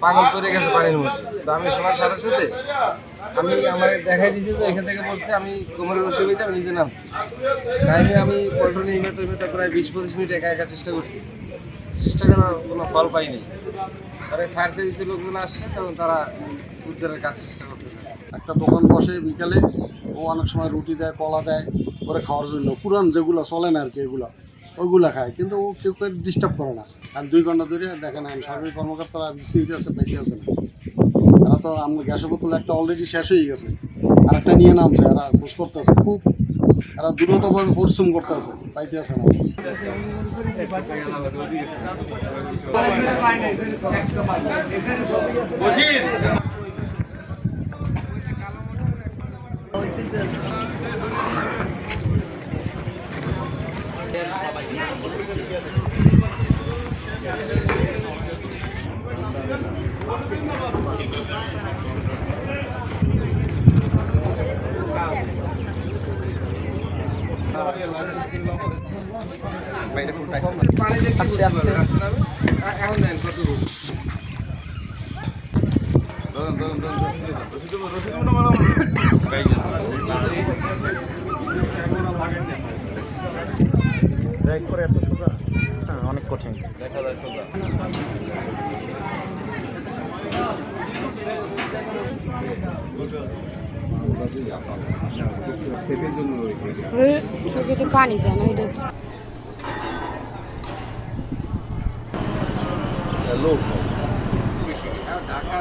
পাগল করে গেছে পানির মধ্যে। তো আমি শোনার সাথে সাথে আমি আমার দেখাই দিয়েছি, তো এখান থেকে বলছে আমি কোমরের অসুবিধা আমি নিজে নামছি। আমি পল্টনে নেমে প্রায় 20-25 মিনিট একা একা চেষ্টা করছি। চেষ্টা করার কোনো ফল পাইনি। পরে ফায়ার সার্ভিসের লোকগুলো আসছে, তখন তারা উদ্ধারের কাজ চেষ্টা করতেছে। একটা দোকান বসে বিকালে, ও অনেক সময় রুটি দেয়, কলা দেয় করে খাওয়ার জন্য, পুরান যেগুলো চলে না আর কি এগুলো ওইগুলো খায়, কিন্তু ও কেউ ডিস্টার্ব করে না। আর 2 ঘন্টা ধরে দেখেন সরকারি কর্মকর্তারা বিসিতে আছে, পাইতে আছে না, তারা তো আমরা গ্যাসের বোতল একটা অলরেডি শেষ হয়ে গেছে, আর একটা নিয়ে নামছে, এরা খোঁজ করতেছে, খুব এরা দ্রুতভাবে পরিশ্রম করতে আছে, পাইতে আছে না। আস্তে আস্তে এখন দেন কত ড্রাইভ করে এত সোজা, হ্যাঁ অনেক কঠিন। দেখা যায় সোজা। চোখে পানি যায় না এটা। হ্যালো ঢাকা